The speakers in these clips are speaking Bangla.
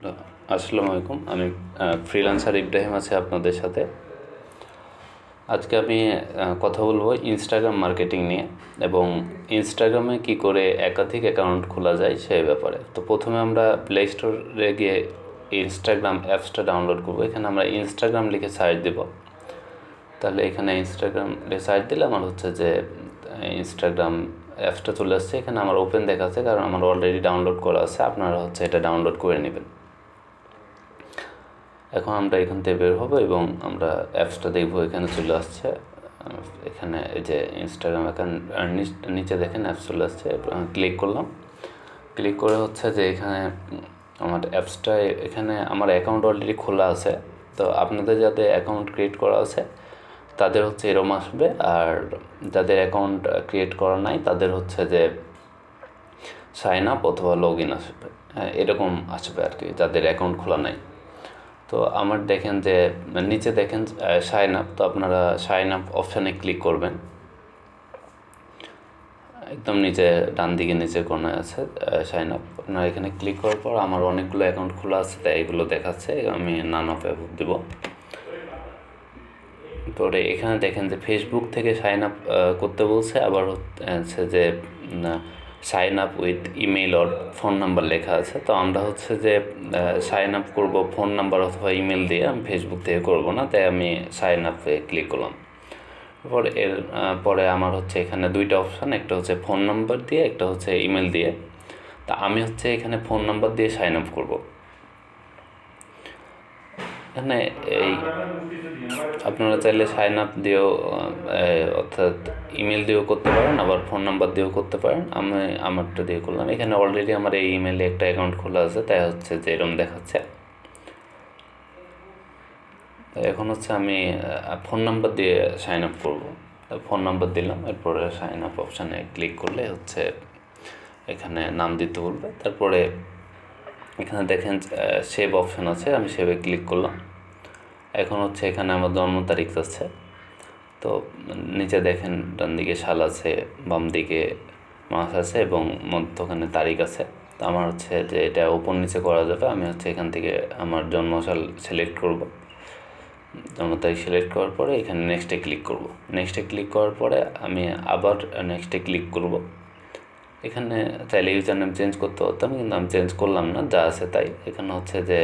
আসসালামু আলাইকুম। আমি ফ্রিল্যান্সার ইব্রাহিম আছি আপনাদের সাথে। আজকে আমি কথা বলবো ইনস্টাগ্রাম মার্কেটিং নিয়ে এবং ইনস্টাগ্রামে কি করে একাধিক অ্যাকাউন্ট খোলা যায় সেই ব্যাপারে। তো প্রথমে আমরা প্লে স্টোরে গিয়ে ইনস্টাগ্রাম অ্যাপসটা ডাউনলোড করবো। এখানে আমরা ইনস্টাগ্রাম লিখে সার্চ দেব। তাহলে এখানে ইনস্টাগ্রাম লিখে সার্চ দিলে আমার হচ্ছে যে ইনস্টাগ্রাম অ্যাপসটা চলে আসছে। এখানে আমার ওপেন দেখাচ্ছে, কারণ আমার অলরেডি ডাউনলোড করা আছে। আপনারা হচ্ছে এটা ডাউনলোড করে নেবেন। এখন আমরা এখান থেকে বের হবো এবং আমরা অ্যাপসটা দেখবো। এখানে চলে আসছে, এখানে এই যে ইনস্টাগ্রাম অ্যাকাউন্ট নিচে দেখেন অ্যাপস চলে আসছে। ক্লিক করলাম। ক্লিক করে হচ্ছে যে এখানে আমার অ্যাপসটা, এখানে আমার অ্যাকাউন্ট অলরেডি খোলা আছে। তো আপনাদের যাদের অ্যাকাউন্ট ক্রিয়েট করা আছে তাদের হচ্ছে এরকম আসবে, আর যাদের অ্যাকাউন্ট ক্রিয়েট করা নাই তাদের হচ্ছে যে সাইন আপ অথবা লগ ইন আসবে, এরকম আসবে আর কি, যাদের অ্যাকাউন্ট খোলা নাই। তো আমার দেখেন যে নিচে দেখেন সাইন আপ। তো আপনারা সাইন আপ অপশানে ক্লিক করবেন। একদম নিচে ডান দিকে নিচে কোণায় আছে সাইন আপ। আপনারা এখানে ক্লিক করার পর আমার অনেকগুলো অ্যাকাউন্ট খোলা আছে, তাই এগুলো দেখাচ্ছে। আমি নান অফ দেব। পরে এখানে দেখেন যে ফেসবুক থেকে সাইন আপ করতে বলছে, আবার হচ্ছে যে sign up with email or phone number লেখা আছে। তো আমরা হচ্ছে যে সাইন আপ করবো ফোন নাম্বার অথবা ইমেল দিয়ে, আমি ফেসবুক থেকে করব না, তাই আমি সাইন আপে ক্লিক করলাম। এরপর পরে আমার হচ্ছে এখানে দুইটা অপশান, একটা হচ্ছে ফোন নাম্বার দিয়ে, একটা হচ্ছে ইমেল দিয়ে। তা আমি হচ্ছে এখানে ফোন নাম্বার দিয়ে সাইন আপ করবো। এখানে এই আপনারা চাইলে সাইন আপ দিয়েও অর্থাৎ ইমেল দিয়েও করতে পারেন, আবার ফোন নাম্বার দিয়েও করতে পারেন। আমি আমারটা দিয়ে করলাম। এখানে অলরেডি আমার এই ইমেলে একটা অ্যাকাউন্ট খোলা আছে, তাই হচ্ছে যে এরকম দেখাচ্ছে। এখন হচ্ছে আমি ফোন নাম্বার দিয়ে সাইন আপ করবো। ফোন নাম্বার দিলাম, এরপরে সাইন আপ অপশানে ক্লিক করলে হচ্ছে এখানে নাম দিতে বলবে। তারপরে এখানে দেখেন সেভ অপশান আছে, আমি সেভে ক্লিক করলাম। এখন হচ্ছে এখানে আমার জন্ম তারিখ আছে। তো নিচে দেখেন ডান দিকে সাল আছে, বাম দিকে মাস আছে এবং মধ্যখানে তারিখ আছে। তো আমার হচ্ছে যে এটা উপর নিচে করা যাবে। আমি হচ্ছে এখান থেকে আমার জন্মসাল সিলেক্ট করব। জন্ম তারিখ সিলেক্ট করার পরে এখানে নেক্সটে ক্লিক করব। নেক্সটে ক্লিক করার পরে আমি আবার নেক্সটে ক্লিক করব। এখানে চাইলে ইউজার নেম চেঞ্জ করতে পারতাম, কিন্তু আমি চেঞ্জ করলাম না, যা আছে তাই। এখানে হচ্ছে যে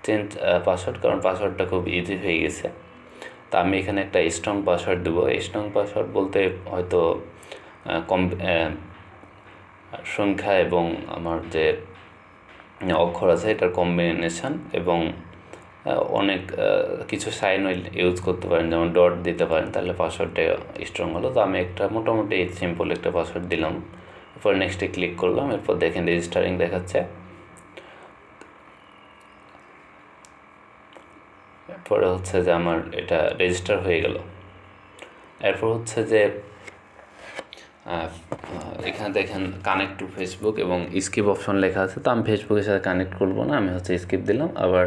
চেঞ্জ পাসওয়ার্ড, কারণ পাসওয়ার্ডটা খুব ইজি হয়ে গেছে। তা আমি এখানে একটা স্ট্রং পাসওয়ার্ড দেবো। স্ট্রং পাসওয়ার্ড বলতে হয়তো কম সংখ্যা এবং আমার যে অক্ষর আছে এটার কম্বিনেশান, এবং অনেক কিছু সাইন ইউজ করতে পারেন, যেমন ডট দিতে পারেন, তাহলে পাসওয়ার্ডটা স্ট্রং হলো। তো আমি একটা মোটামুটি সিম্পল একটা পাসওয়ার্ড দিলাম। এরপর নেক্সটে ক্লিক করলাম। এরপর দেখেন রেজিস্টারিং দেখাচ্ছে। এরপরে হচ্ছে যে আমার এটা রেজিস্টার হয়ে গেল। এরপর হচ্ছে যে এখানে দেখেন কানেক্ট টু ফেসবুক এবং স্কিপ অপশন লেখা আছে। তো আমি ফেসবুকের সাথে কানেক্ট করবো না, আমি হচ্ছে স্কিপ দিলাম। আবার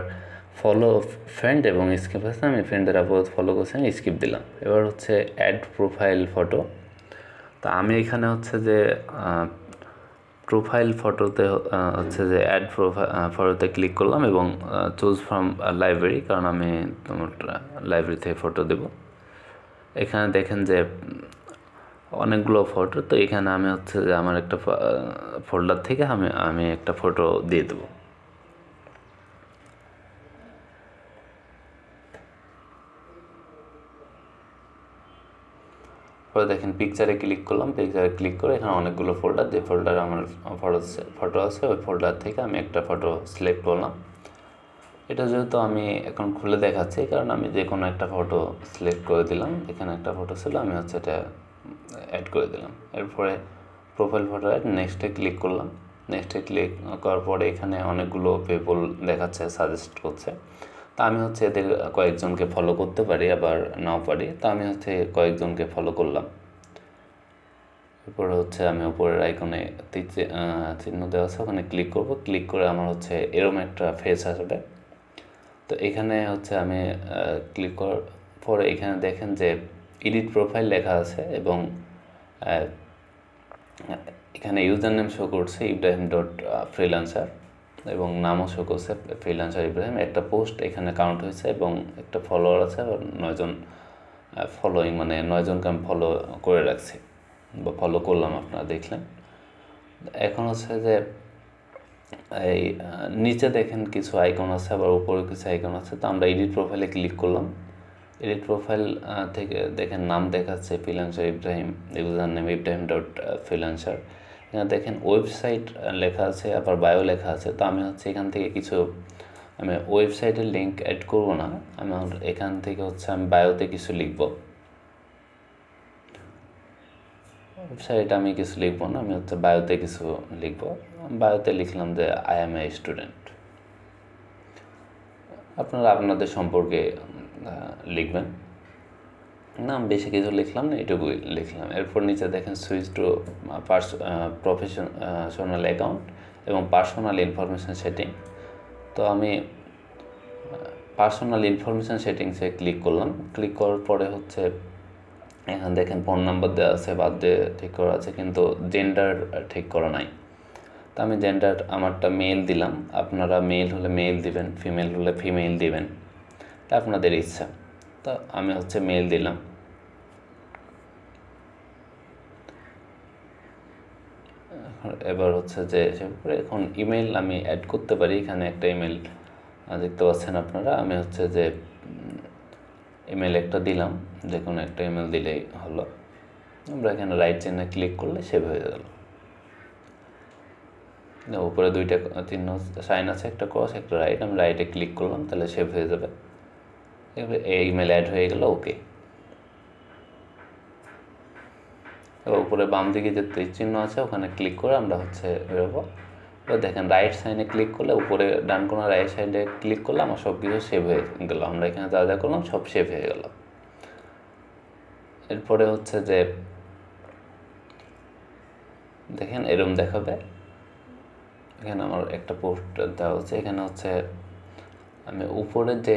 ফলো ফ্রেন্ড এবং স্কিপ আছে, আমি ফ্রেন্ডের আপাতত ফলো করছি, আমি স্কিপ দিলাম। এবার হচ্ছে অ্যাড প্রোফাইল ফটো। তো আমি এখানে হচ্ছে যে প্রোফাইল ফটোতে হচ্ছে যে অ্যাড ফটোতে ক্লিক করলাম এবং চুজ ফ্রম লাইব্রেরি, কারণ আমি তোমার লাইব্রেরি থেকে ফটো দেব। এখানে দেখেন যে অনেকগুলো ফটো। তো এখানে আমি হচ্ছে যে আমার একটা ফোল্ডার থেকে আমি একটা ফটো দিয়ে দেবো। পরে দেখেন পিকচারে ক্লিক করলাম। পিকচারে ক্লিক করে এখানে অনেকগুলো ফোল্ডার, যে ফোল্ডারে আমার ফটো আছে ওই ফোল্ডার থেকে আমি একটা ফটো সিলেক্ট করলাম। এটা যেহেতু আমি এখন খুলে দেখাচ্ছি, কারণ আমি যে কোনো একটা ফটো সিলেক্ট করে দিলাম। এখানে একটা ফটো ছিল, আমি হচ্ছে এটা অ্যাড করে দিলাম। এরপরে প্রোফাইল ফটো অ্যাড, নেক্সটে ক্লিক করলাম। নেক্সটে ক্লিক করার পরে এখানে অনেকগুলো পেপল দেখাচ্ছে, সাজেস্ট করছে। তা আমি হচ্ছে এদের কয়েকজনকে ফলো করতে পারি, আবার নাও পারি। তা আমি হচ্ছে কয়েকজনকে ফলো করলাম। এরপরে হচ্ছে আমি উপরের আইকনে চিহ্ন দেওয়া আছে, ওখানে ক্লিক করব। ক্লিক করে আমার হচ্ছে এরকম একটা ফেস আসবে। তো এখানে হচ্ছে আমি ক্লিক করার পরে এখানে দেখেন যে এডিট প্রোফাইল লেখা আছে এবং এখানে ইউজার নেম শো করছে ইব্রাহিম ডট ফ্রিল্যান্সার। এবং নামও শো করছে ফ্রিল্যান্সার ইব্রাহিম। একটা পোস্ট এখানে কাউন্ট হয়েছে এবং একটা ফলোয়ার আছে, আর 9 জন ফলোয়িং, মানে 9 জনকে আমি ফলো করে রাখছি বা ফলো করলাম, আপনারা দেখলেন। এখন হচ্ছে যে এই নিচে দেখেন কিছু আইকন আছে, আবার উপরে কিছু আইকন আছে। তো আমরা এডিট প্রোফাইলে ক্লিক করলাম। এডিট প্রোফাইল থেকে দেখেন নাম দেখাচ্ছে freelancer Ibrahim, user name ibrahim.freelancer। এখানে দেখেন ওয়েবসাইট লেখা আছে, আবার বায়ো লেখা আছে। তো আমি হচ্ছে এখান থেকে কিছু, আমি ওয়েবসাইটের লিঙ্ক অ্যাড করব না, আমি এখান থেকে হচ্ছে আমি বায়োতে কিছু লিখব। ওয়েবসাইট আমি কিছু লিখবো না, আমি হচ্ছে বায়োতে কিছু লিখব। বায়োতে লিখলাম যে আই এম এ স্টুডেন্ট। আপনারা আপনাদের সম্পর্কে লিখবেন। নাম বেশি কিছু লিখলাম না, এটুকুই লিখলাম। এরপর নিচে দেখেন সুইচ টু প্রফেশনাল অ্যাকাউন্ট এবং পার্সোনাল ইনফরমেশান সেটিং। তো আমি পার্সোনাল ইনফরমেশান সেটিংসে ক্লিক করলাম। ক্লিক করার পরে হচ্ছে এখানে দেখেন ফোন নাম্বার দেওয়া আছে, বার্থডে ঠিক করা আছে, কিন্তু জেন্ডার ঠিক করা নাই। তো আমি জেন্ডার আমারটা মেল দিলাম, আপনারা মেল হলে মেল দিবেন, ফিমেল হলে ফিমেল দিবেন, তা আপনাদের ইচ্ছা। তো আমি হচ্ছে মেল দিলাম। এবার হচ্ছে যে এখন ইমেল আমি অ্যাড করতে পারি। এখানে একটা ইমেল দেখতে পাচ্ছেন আপনারা। আমি হচ্ছে যে ইমেল একটা দিলাম, যে কোনো একটা ইমেল দিলেই হলো। আমরা এখানে রাইট চিহ্নে ক্লিক করলে সেভ হয়ে গেল। উপরে দুইটা চিহ্ন সাইন আছে, একটা ক্রস একটা রাইট। আমি রাইটে ক্লিক করলাম, তাহলে সেভ হয়ে যাবে। এবার এই ইমেল অ্যাড হয়ে গেল, ওকে। এবার উপরে বাম দিকে যে তীর চিহ্ন আছে ওখানে ক্লিক করে আমরা হচ্ছে বেরোবো। এবার দেখেন রাইট সাইডে ক্লিক করলে, উপরে ডান কোণা রাইট সাইডে ক্লিক করলে আমার সব কিছু সেভ হয়ে গেল। আমরা এখানে যা যা করলাম সব সেভ হয়ে গেল। এরপরে হচ্ছে যে দেখেন এরকম দেখাবে। এখানে আমার একটা পোস্ট দেওয়া হচ্ছে। এখানে হচ্ছে আমি উপরে যে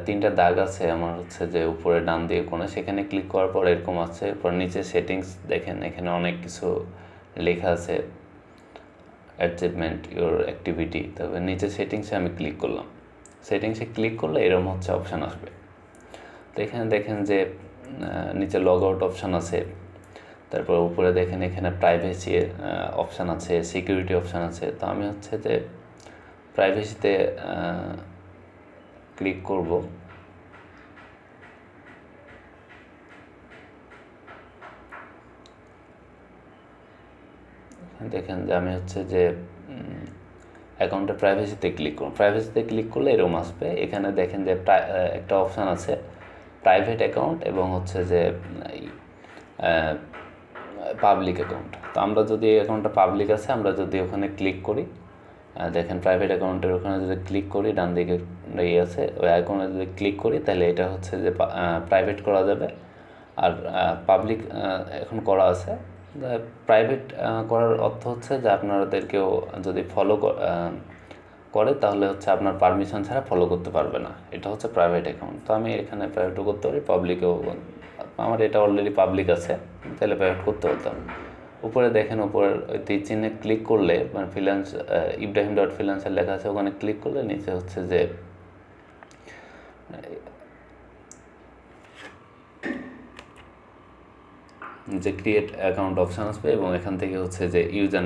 তিনটা দাগ আছে আমার হচ্ছে যে উপরে ডান দিকে কোণে, সেখানে ক্লিক করার পর এরকম আছে। এরপর নিচে সেটিংস দেখেন, এখানে অনেক কিছু লেখা আছে, অ্যাচিভমেন্ট ইউর অ্যাক্টিভিটি। তবে নিচে সেটিংসে আমি ক্লিক করলাম। সেটিংসে ক্লিক করলে এরকম হচ্ছে অপশান আসবে। তো এখানে দেখেন যে নিচে লগ আউট অপশান আছে, তারপর উপরে দেখেন এখানে প্রাইভেসি অপশান আছে, সিকিউরিটি অপশান আছে। তো আমি হচ্ছে যে প্রাইভেসিতে ক্লিক করব। দেখেন যে আমি হচ্ছে যে অ্যাকাউন্টে প্রাইভেসিতে ক্লিক করুন। প্রাইভেসিতে ক্লিক করলে এরকম আসবে। এখানে দেখেন যে একটা অপশান আছে প্রাইভেট অ্যাকাউন্ট এবং হচ্ছে যে পাবলিক অ্যাকাউন্ট। তো আমরা যদি এই অ্যাকাউন্টটা পাবলিক আছে, আমরা যদি ওখানে ক্লিক করি, দেখেন প্রাইভেট অ্যাকাউন্টের ওখানে যদি ক্লিক করি, ডান দিকে ইয়ে আছে, ওই অ্যাকাউন্টে যদি ক্লিক করি তাহলে এটা হচ্ছে যে প্রাইভেট করা যাবে। আর পাবলিক এখন করা আছে। প্রাইভেট করার অর্থ হচ্ছে যে আপনাদেরকেও যদি ফলো করে তাহলে হচ্ছে আপনার পারমিশন ছাড়া ফলো করতে পারবে না। এটা হচ্ছে প্রাইভেট অ্যাকাউন্ট। তো আমি এখানে প্রাইভেটও করতে পারি, পাবলিকেও। আমার এটা অলরেডি পাবলিক আছে, তাহলে প্রাইভেট করতে হতাম। উপরে দেখেন উপরের ওই তীর চিহ্নে ক্লিক করলে, মানে ibrahim.freelancer লেখা আছে, ওখানে ক্লিক করলে নিচে হচ্ছে যে ক্রিয়েট অ্যাকাউন্ট অপশান আসবে এবং এখান থেকে হচ্ছে যে ইউজার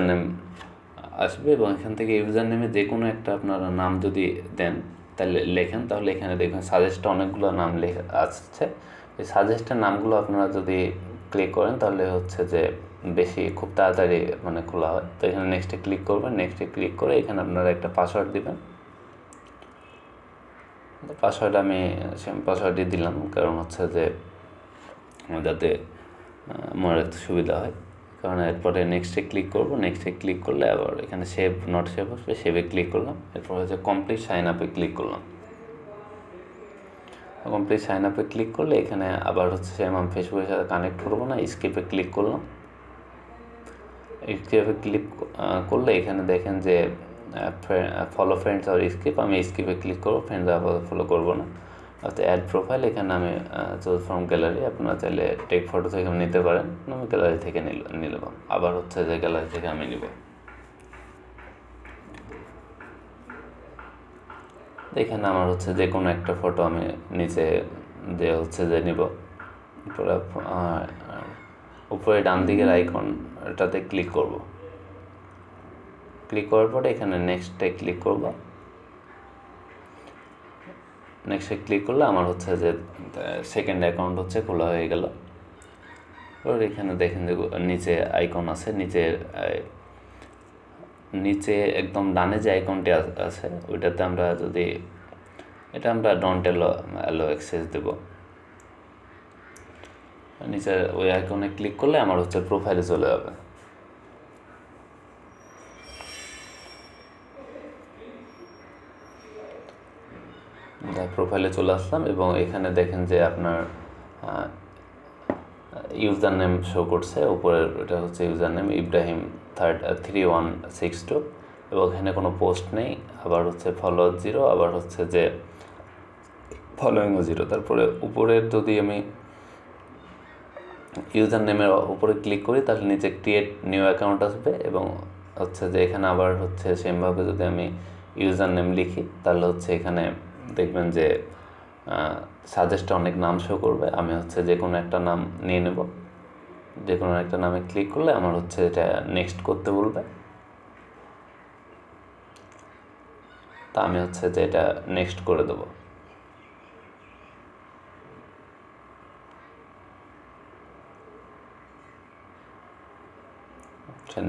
নেম আসবে এবং এখান থেকে ইউজার নেমে যে কোনো একটা আপনারা নাম যদি দেন তাহলে লেখেন, তাহলে এখানে দেখবেন সাজেস্টে অনেকগুলো নাম লেখা আসছে। এই সাজেস্টের নামগুলো আপনারা যদি ক্লিক করেন তাহলে হচ্ছে যে বেশি খুব তাড়াতাড়ি মানে খোলা হয়। তো এখানে নেক্সটে ক্লিক করবেন। নেক্সটে ক্লিক করে এখানে আপনারা একটা পাসওয়ার্ড দেবেন। পাসওয়ার্ড আমি সেম পাসওয়ার্ডই দিলাম, কারণ হচ্ছে যে যাতে মনে রাখতে সুবিধা হয়। কারণ এরপরে নেক্সটে ক্লিক করবো। নেক্সটে ক্লিক করলে আবার এখানে সেভ নট সেভ আসবে, সেভে ক্লিক করলাম। এরপর হচ্ছে কমপ্লিট সাইন আপে ক্লিক করলাম। কমপ্লিট সাইন আপে ক্লিক করলে এখানে আবার হচ্ছে সেম আমি ফেসবুকের সাথে কানেক্ট করবো না, স্কিপে ক্লিক করলাম। স্কিপে ক্লিক করলে এখানে দেখেন যে ফলো ফ্রেন্ডস আর স্কিপ, আমি স্কিপে ক্লিক করবো, ফ্রেন্ডস আবার ফলো করবো না। আচ্ছা, অ্যাড প্রোফাইল, এখানে আমি চুজ ফ্রম গ্যালারি, আপনারা চাইলে টেক ফটো থেকে নিতে পারেন, আমি গ্যালারি থেকে নিলাম, আবার হচ্ছে যে গ্যালারি থেকে আমি নিব। এখানে আমার হচ্ছে যে কোনো একটা ফটো আমি নিচে যে হচ্ছে যে নিব, উপরে ডান দিকের আইকন এটাতে ক্লিক করব, ক্লিক করার পরে এখানে নেক্সটে ক্লিক করব। নেক্সটে ক্লিক করলে আমার হচ্ছে যে সেকেন্ড অ্যাকাউন্ট হচ্ছে খোলা হয়ে গেল। এবার এখানে দেখেন যে নিচে আইকন আছে, নিচে একদম ডানে যে আইকনটি আছে ওইটাতে আমরা যদি এটা আমরা ডন্ট অ্যালো অ্যাক্সেস দেব, নিচে ওই আইকনে ক্লিক করলে আমার হচ্ছে প্রোফাইলে চলে যাবে। প্রোফাইলে চলে আসলাম এবং এখানে দেখেন যে আপনার ইউজার নেম শো করছে, উপরের এটা হচ্ছে ইউজার নেম ইব্রাহিম 3162, এবং এখানে কোনো পোস্ট নেই, আবার হচ্ছে ফলোয়ার 0, আবার হচ্ছে যে ফলোয়িংও 0। তারপরে উপরের যদি আমি ইউজার নেমের উপরে ক্লিক করি তাহলে নিচে ক্রিয়েট নিউ অ্যাকাউন্ট আসবে, এবং হচ্ছে যে এখানে আবার হচ্ছে সেমভাবে যদি আমি ইউজার নেম লিখি তাহলে হচ্ছে এখানে দেখবেন যে সাজেস্টে অনেক নাম শো করবে। আমি হচ্ছে যে কোনো একটা নাম নিয়ে নেব, যে কোনো একটা নামে ক্লিক করলে আমার হচ্ছে এটা নেক্সট করতে বলবে, তা আমি হচ্ছে যে এটা নেক্সট করে দেবো।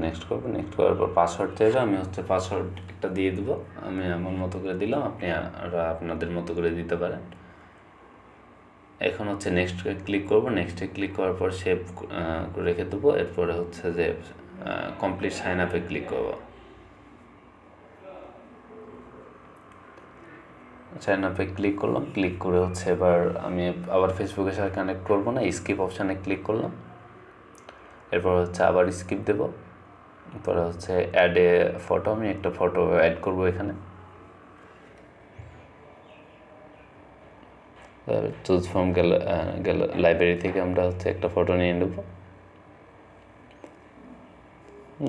নেক্সট করবো, নেক্সট করার পর পাসওয়ার্ড চাইবে, আমি হচ্ছে পাসওয়ার্ডটা দিয়ে দেবো, আমি আমার মতো করে দিলাম, আপনি আপনাদের মতো করে দিতে পারেন। এখন হচ্ছে নেক্সট ক্লিক করব, নেক্সটে ক্লিক করার পর সেভ রেখে দেবো, এরপরে হচ্ছে যে কমপ্লিট সাইন আপে ক্লিক করব। সাইন আপে ক্লিক করলাম, ক্লিক করে হচ্ছে এবার আমি আবার ফেসবুকের সাথে কানেক্ট করবো না, স্কিপ অপশানে ক্লিক করলাম, এরপর হচ্ছে আবার স্কিপ দেবো, এরপরে হচ্ছে অ্যাড এ ফটো, আমি একটা ফটো অ্যাড করব এখানে, চুজ ফ্রম লাইব্রেরি থেকে আমরা হচ্ছে একটা ফটো নিয়ে নেব,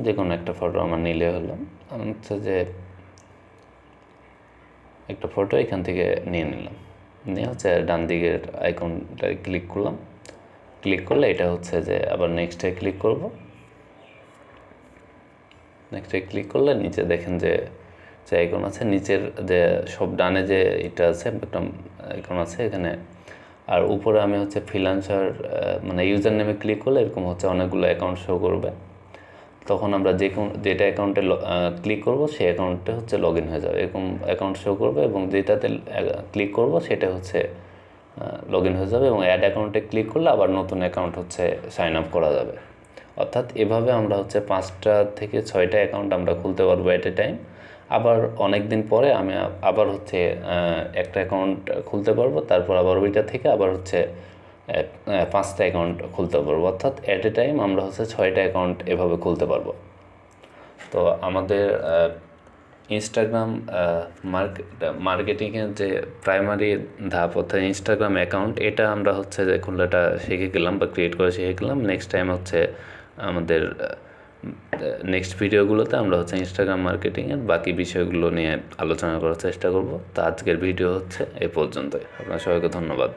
যে কোনো একটা ফটো আমার নিলে হলো, আমি হচ্ছে যে একটা ফটো এখান থেকে নিয়ে নিলাম, নিয়ে হচ্ছে ডান দিকের আইকনটায় ক্লিক করলাম, ক্লিক করলে এটা হচ্ছে যে আবার নেক্সটে ক্লিক করব, নেক্সটে ক্লিক করলে নিচে দেখেন যে আইকন আছে, নিচের যে সব ডানে যে এটা আছে একটা আইকন আছে এখানে, আর উপরে আমি হচ্ছে ফ্রিল্যান্সার মানে ইউজার নেমে ক্লিক করলে এরকম হচ্ছে অনেকগুলো অ্যাকাউন্ট শো করবে, তখন আমরা যেটা অ্যাকাউন্টে ক্লিক করব সেই অ্যাকাউন্টে হচ্ছে লগ ইন হয়ে যাবে, এরকম অ্যাকাউন্ট শো করবে, এবং যেটাতে ক্লিক করব সেটা হচ্ছে লগ ইন হয়ে যাবে, এবং অ্যাড অ্যাকাউন্টে ক্লিক করলে আবার নতুন অ্যাকাউন্ট হচ্ছে সাইন আপ করা যাবে। অর্থাৎ এভাবে আমরা হচ্ছে 5টা থেকে 6টা অ্যাকাউন্ট আমরা খুলতে পারবো অ্যাট এ টাইম। আবার অনেক দিন পরে আমি আবার হচ্ছে একটা অ্যাকাউন্ট খুলতে পারবো, তারপর আবার ওইটা থেকে আবার হচ্ছে 5টা অ্যাকাউন্ট খুলতে পারবো, অর্থাৎ অ্যাট এ টাইম আমরা হচ্ছে 6টা অ্যাকাউন্ট এভাবে খুলতে পারবো। তো আমাদের ইনস্টাগ্রাম মার্কেটিংয়ের যে প্রাইমারি ধাপ অর্থাৎ ইনস্টাগ্রাম অ্যাকাউন্ট, এটা আমরা হচ্ছে যে খোলাটা শিখে গেলাম বা ক্রিয়েট করে শিখে গেলাম। নেক্সট টাইম হচ্ছে আমাদের নেক্সট ভিডিওগুলোতে আমরা হচ্ছে ইনস্টাগ্রাম মার্কেটিংয়ের বাকি বিষয়গুলো নিয়ে আলোচনা করার চেষ্টা করব। তো আজকের ভিডিও হচ্ছে এ পর্যন্তই। আপনার সবাইকে ধন্যবাদ।